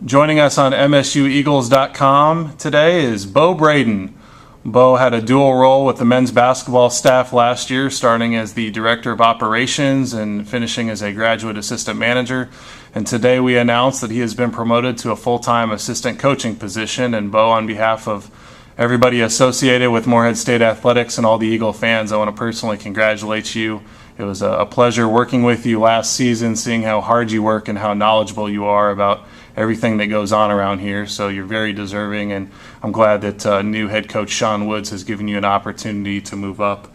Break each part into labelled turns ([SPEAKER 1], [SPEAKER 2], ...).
[SPEAKER 1] Joining us on MSUEagles.com today is Beau Braden. Beau had a dual role with the men's basketball staff last year, starting as the Director of Operations and finishing as a graduate assistant manager. And today we announced that he has been promoted to a full-time assistant coaching position. And Beau, on behalf of everybody associated with Morehead State Athletics and all the Eagle fans, I want to personally congratulate you. It was a pleasure working with you last season, seeing how hard you work and how knowledgeable you are about everything that goes on around here. So you're very deserving, and I'm glad that new head coach Sean Woods has given you an opportunity to move up.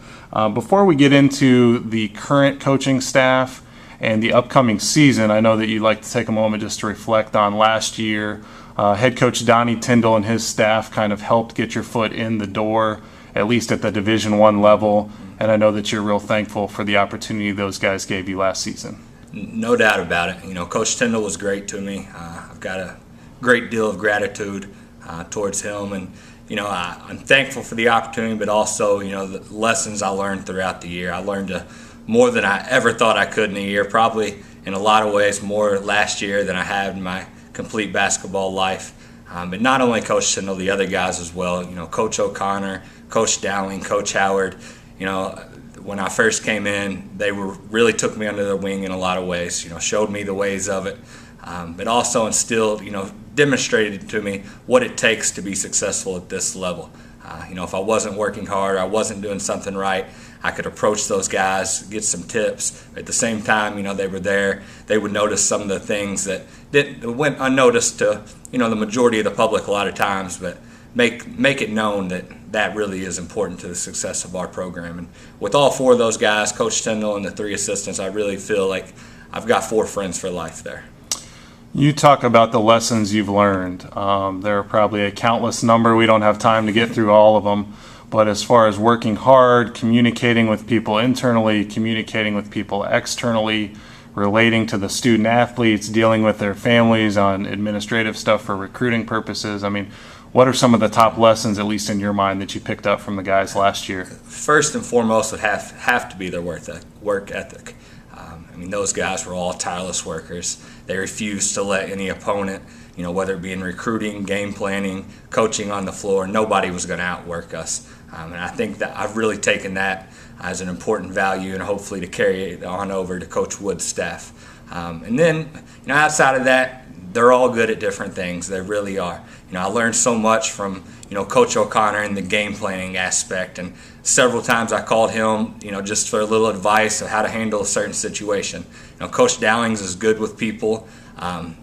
[SPEAKER 1] Before we get into the current coaching staff and the upcoming season, I know that you'd like to take a moment just to reflect on last year. Head coach Donnie Tyndall and his staff kind of helped get your foot in the door, at least at the Division I level, and I know that you're real thankful for the opportunity those guys gave you last season.
[SPEAKER 2] No doubt about it. You know, Coach Tyndall was great to me. I've got a great deal of gratitude towards him, and you know, I'm thankful for the opportunity, but also, you know, the lessons I learned throughout the year. I learned more than I ever thought I could in a year, probably in a lot of ways more last year than I had in my complete basketball life. But not only Coach Tyndall, the other guys as well. You know, Coach O'Connor, Coach Dowling, Coach Howard. You know, when I first came in, they really took me under their wing in a lot of ways. You know, showed me the ways of it, but also instilled, you know, demonstrated to me what it takes to be successful at this level. You know, if I wasn't working hard, I wasn't doing something right, I could approach those guys, get some tips. At the same time, you know, they were there. They would notice some of the things that went unnoticed to, you know, the majority of the public a lot of times, but make it known that really is important to the success of our program. And with all four of those guys, Coach Tyndall and the three assistants, I really feel like I've got four friends for life there.
[SPEAKER 1] You talk about the lessons you've learned. There are probably a countless number. We don't have time to get through all of them. But as far as working hard, communicating with people internally, communicating with people externally, relating to the student athletes, dealing with their families on administrative stuff for recruiting purposes, I mean, what are some of the top lessons, at least in your mind, that you picked up from the guys last year?
[SPEAKER 2] First and foremost would have to be their work ethic. I mean, those guys were all tireless workers. They refused to let any opponent, you know, whether it be in recruiting, game planning, coaching on the floor, nobody was going to outwork us. And I think that I've really taken that as an important value, and hopefully to carry it on over to Coach Wood's staff. And then, you know, outside of that, they're all good at different things. They really are. You know, I learned so much from, you know, Coach O'Connor in the game planning aspect, and several times I called him, you know, just for a little advice of how to handle a certain situation. You know, Coach Dowling's is good with people, and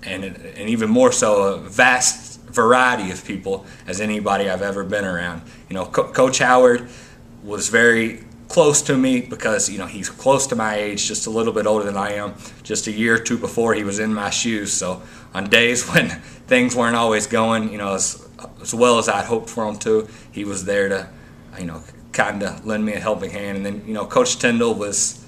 [SPEAKER 2] even more so a vast variety of people as anybody I've ever been around. You know, Coach Howard was very close to me because, you know, he's close to my age, just a little bit older than I am. Just a year or two before, he was in my shoes. So on days when things weren't always going, you know, as well as I'd hoped for him to, he was there to, you know, kind of lend me a helping hand. And then, you know, Coach Tyndall was,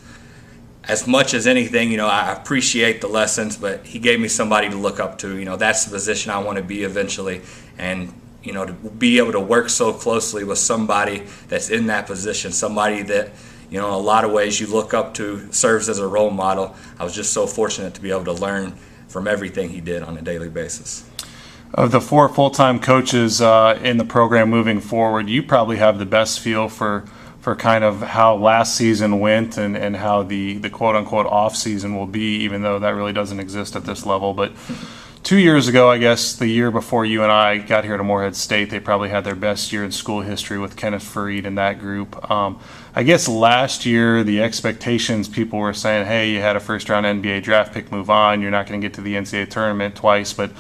[SPEAKER 2] as much as anything, you know, I appreciate the lessons, but he gave me somebody to look up to. You know, that's the position I want to be eventually. And you know, to be able to work so closely with somebody that's in that position, somebody that, you know, in a lot of ways you look up to, serves as a role model. I was just so fortunate to be able to learn from everything he did on a daily basis.
[SPEAKER 1] Of the four full-time coaches in the program moving forward, you probably have the best feel for kind of how last season went and how the quote-unquote off-season will be, even though that really doesn't exist at this level. But 2 years ago, I guess, the year before you and I got here to Morehead State, they probably had their best year in school history with Kenneth Fareed in that group. I guess last year, the expectations, people were saying, hey, you had a first-round NBA draft pick, move on. You're not going to get to the NCAA tournament twice. But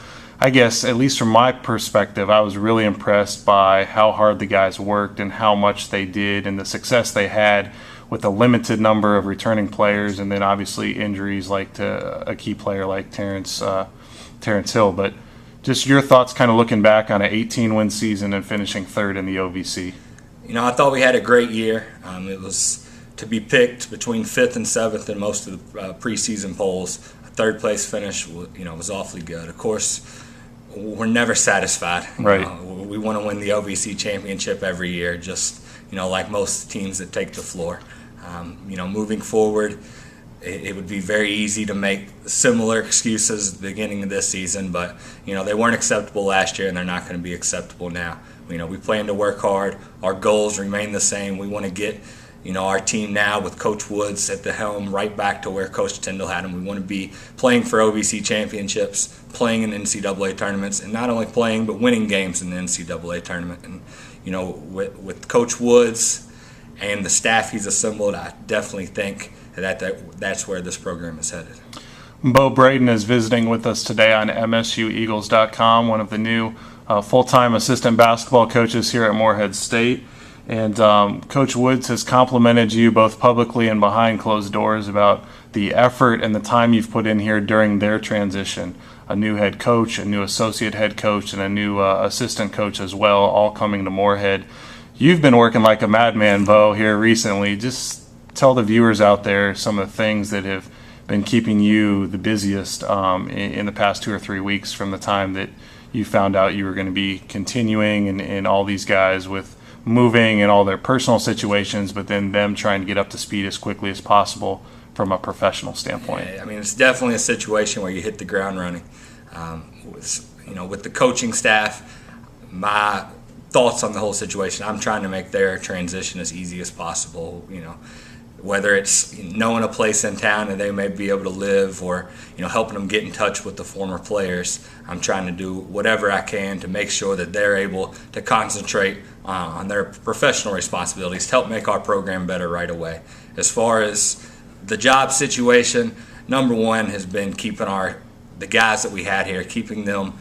[SPEAKER 1] I guess, at least from my perspective, I was really impressed by how hard the guys worked and how much they did and the success they had with a limited number of returning players, and then obviously injuries like to a key player like Terrence Hill. But just your thoughts kind of looking back on an 18-win season and finishing third in the OVC.
[SPEAKER 2] You know, I thought we had a great year. It was to be picked between 5th and 7th in most of the preseason polls. A third-place finish, you know, was awfully good. Of course, we're never satisfied.
[SPEAKER 1] Right.
[SPEAKER 2] You know, we want to win the OVC championship every year, just, you know, like most teams that take the floor. You know, moving forward, it would be very easy to make similar excuses at the beginning of this season, but they weren't acceptable last year, and they're not going to be acceptable now. We plan to work hard. Our goals remain the same. We want to get our team now with Coach Woods at the helm right back to where Coach Tyndall had them. We want to be playing for OVC championships, playing in NCAA tournaments, and not only playing but winning games in the NCAA tournament. And with Coach Woods and the staff he's assembled, I definitely think that's where this program is headed.
[SPEAKER 1] Beau Braden is visiting with us today on MSUEagles.com, one of the new full-time assistant basketball coaches here at Morehead State. And Coach Woods has complimented you both publicly and behind closed doors about the effort and the time you've put in here during their transition. A new head coach, a new associate head coach, and a new assistant coach as well, all coming to Morehead. You've been working like a madman, Beau, here recently. Just tell the viewers out there some of the things that have been keeping you the busiest in the past 2 or 3 weeks from the time that you found out you were going to be continuing and all these guys with moving and all their personal situations, but then them trying to get up to speed as quickly as possible from a professional standpoint.
[SPEAKER 2] Yeah, it's definitely a situation where you hit the ground running. With the coaching staff, my thoughts on the whole situation, I'm trying to make their transition as easy as possible. Whether it's knowing a place in town that they may be able to live, or helping them get in touch with the former players, I'm trying to do whatever I can to make sure that they're able to concentrate on their professional responsibilities to help make our program better right away. As far as the job situation, number one has been keeping the guys that we had here, keeping them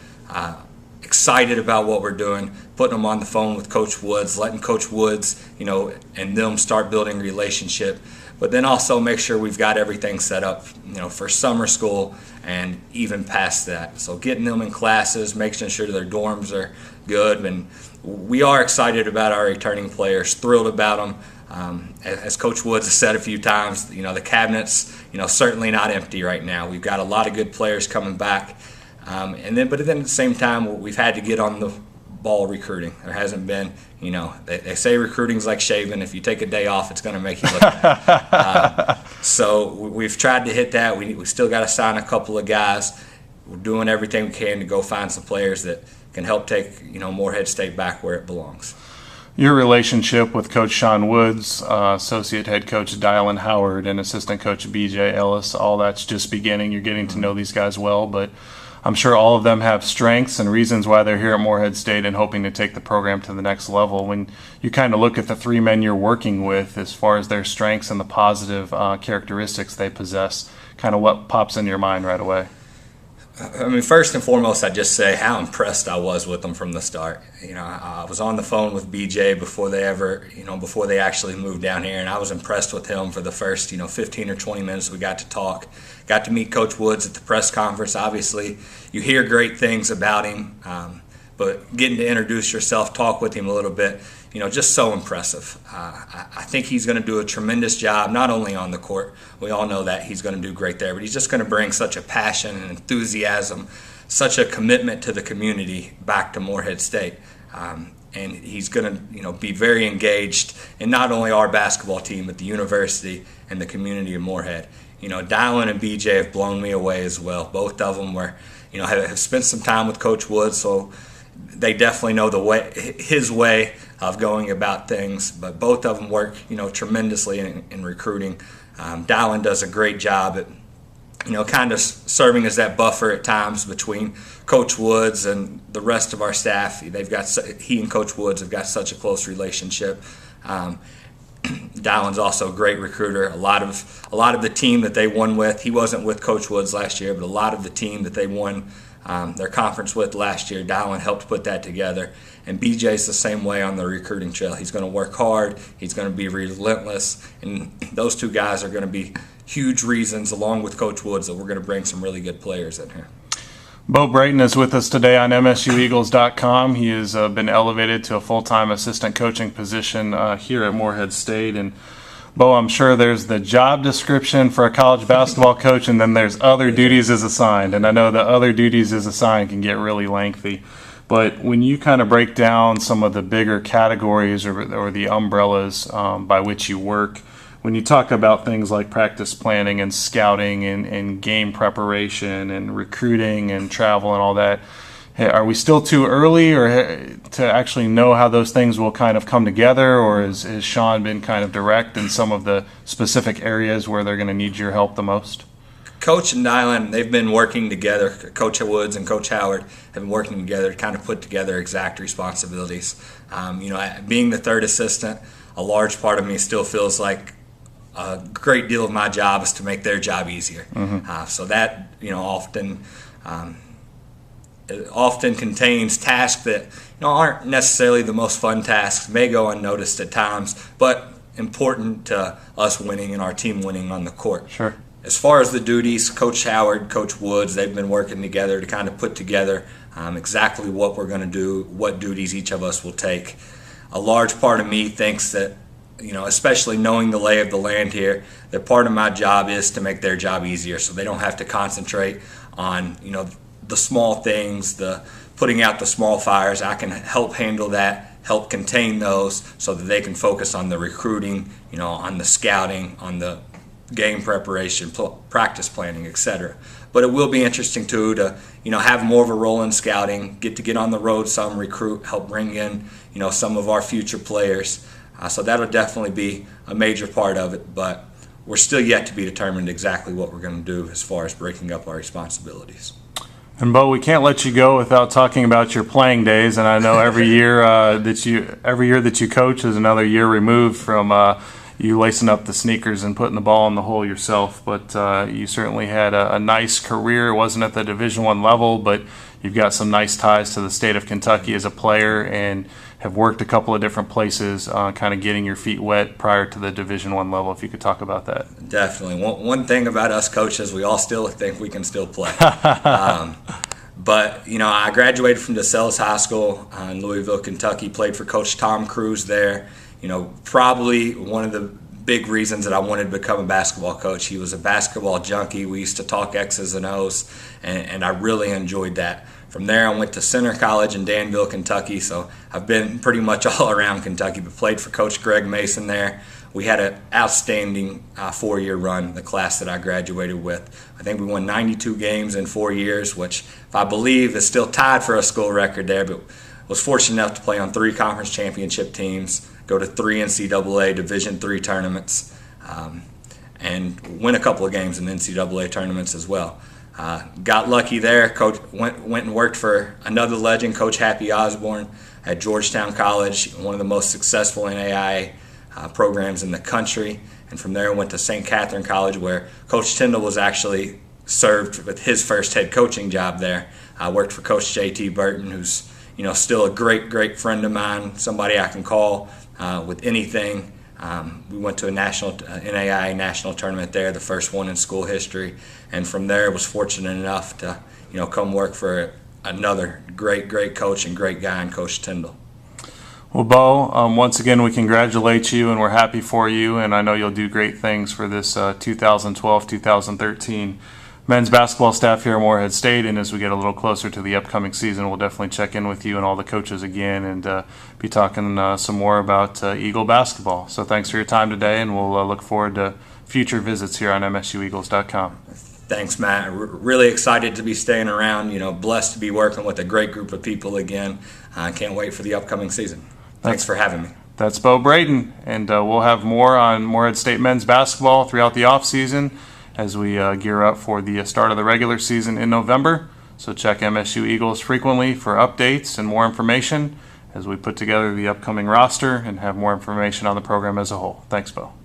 [SPEAKER 2] excited about what we're doing, putting them on the phone with Coach Woods, letting Coach Woods, and them start building a relationship. But then also make sure we've got everything set up, for summer school and even past that. So getting them in classes, making sure their dorms are good. And we are excited about our returning players, thrilled about them. As Coach Woods has said a few times, the cabinet's, certainly not empty right now. We've got a lot of good players coming back. But then at the same time, we've had to get on the ball recruiting. There hasn't been, they say recruiting's like shaving. If you take a day off, it's going to make you look bad. So we've tried to hit that. We still got to sign a couple of guys. We're doing everything we can to go find some players that can help take, Morehead State back where it belongs.
[SPEAKER 1] Your relationship with Coach Sean Woods, associate head coach Dylan Howard, and assistant coach BJ Ellis, all that's just beginning. You're getting to know these guys well, but I'm sure all of them have strengths and reasons why they're here at Morehead State and hoping to take the program to the next level. When you kind of look at the 3 men you're working with as far as their strengths and the positive characteristics they possess, kind of what pops into your mind right away?
[SPEAKER 2] First and foremost, I'd just say how impressed I was with them from the start. I was on the phone with BJ before they actually moved down here, and I was impressed with him for the first, 15 or 20 minutes we got to talk. Got to meet Coach Woods at the press conference. Obviously, you hear great things about him, but getting to introduce yourself, talk with him a little bit, just so impressive. I think he's going to do a tremendous job, not only on the court. We all know that he's going to do great there, but he's just going to bring such a passion and enthusiasm, such a commitment to the community back to Morehead State. And he's going to, be very engaged in not only our basketball team, but the university and the community of Morehead. Dylan and BJ have blown me away as well. Both of them have spent some time with Coach Woods, so they definitely know his way of going about things. But both of them work, tremendously in recruiting. Dylan does a great job at, kind of serving as that buffer at times between Coach Woods and the rest of our staff. He and Coach Woods have got such a close relationship. Dylan's also a great recruiter. A lot of the team that they won with, he wasn't with Coach Woods last year, but a lot of the team that they won their conference with last year, Dylan helped put that together. And BJ's the same way on the recruiting trail. He's going to work hard. He's going to be relentless. And those two guys are going to be huge reasons, along with Coach Woods, that we're going to bring some really good players in here.
[SPEAKER 1] Beau Braden is with us today on MSUEagles.com. He has been elevated to a full-time assistant coaching position here at Morehead State. And Beau, I'm sure there's the job description for a college basketball coach, and then there's other duties as assigned. And I know the other duties as assigned can get really lengthy. But when you kind of break down some of the bigger categories or the umbrellas by which you work, when you talk about things like practice planning and scouting and game preparation and recruiting and travel and all that, are we still too early or to actually know how those things will kind of come together, or has Sean been kind of direct in some of the specific areas where they're going to need your help the most?
[SPEAKER 2] Coach and Dylan, they've been working together. Coach Woods and Coach Howard have been working together to kind of put together exact responsibilities. Being the third assistant, a large part of me still feels like a great deal of my job is to make their job easier. So that, often contains tasks that aren't necessarily the most fun tasks, may go unnoticed at times, but important to us winning and our team winning on the court.
[SPEAKER 1] Sure.
[SPEAKER 2] As far as the duties, Coach Howard, Coach Woods, they've been working together to kind of put together exactly what we're going to do, what duties each of us will take. A large part of me thinks that, especially knowing the lay of the land here, that part of my job is to make their job easier so they don't have to concentrate on, the small things, the putting out the small fires. I can help handle that, help contain those so that they can focus on the recruiting, on the scouting, on the game preparation, practice planning, etc. But it will be interesting too to have more of a role in scouting, get on the road some, recruit, help bring in some of our future players. So that'll definitely be a major part of it. But we're still yet to be determined exactly what we're going to do as far as breaking up our responsibilities.
[SPEAKER 1] And Beau, we can't let you go without talking about your playing days. And I know every year that you coach is another year removed from you lacing up the sneakers and putting the ball in the hole yourself. But you certainly had a nice career. It wasn't at the Division I level, but you've got some nice ties to the state of Kentucky as a player and have worked a couple of different places on kind of getting your feet wet prior to the Division I level. If you could talk about that.
[SPEAKER 2] Definitely. One thing about us coaches, we all still think we can still play. But, I graduated from DeSales High School in Louisville, Kentucky, played for Coach Tom Cruise there. Probably one of the big reasons that I wanted to become a basketball coach. He was a basketball junkie. We used to talk X's and O's, and I really enjoyed that. From there, I went to Center College in Danville, Kentucky, so I've been pretty much all around Kentucky, but played for Coach Greg Mason there. We had an outstanding 4-year run, the class that I graduated with. I think we won 92 games in 4 years, which if I believe is still tied for a school record there, but was fortunate enough to play on 3 conference championship teams, go to 3 NCAA Division III tournaments, and win a couple of games in NCAA tournaments as well. Got lucky there. Coach went and worked for another legend, Coach Happy Osborne, at Georgetown College, one of the most successful NAIA programs in the country. And from there, went to St. Catherine College, where Coach Tyndall was actually served with his first head coaching job there. I worked for Coach J.T. Burton, who's still a great friend of mine, somebody I can call with anything. We went to a NAIA national tournament there, the first one in school history, and from there was fortunate enough to come work for another great coach and great guy in Coach Tyndall.
[SPEAKER 1] Well, Beau, once again we congratulate you and we're happy for you, and I know you'll do great things for this 2012-2013 men's basketball staff here at Morehead State, and as we get a little closer to the upcoming season, we'll definitely check in with you and all the coaches again and be talking some more about Eagle basketball. So thanks for your time today, and we'll look forward to future visits here on MSUEagles.com.
[SPEAKER 2] Thanks, Matt. Really excited to be staying around, blessed to be working with a great group of people again. I can't wait for the upcoming season. Thanks for having me.
[SPEAKER 1] That's Beau Braden, and we'll have more on Morehead State men's basketball throughout the offseason as we gear up for the start of the regular season in November. So check MSU Eagles frequently for updates and more information as we put together the upcoming roster and have more information on the program as a whole. Thanks, Beau.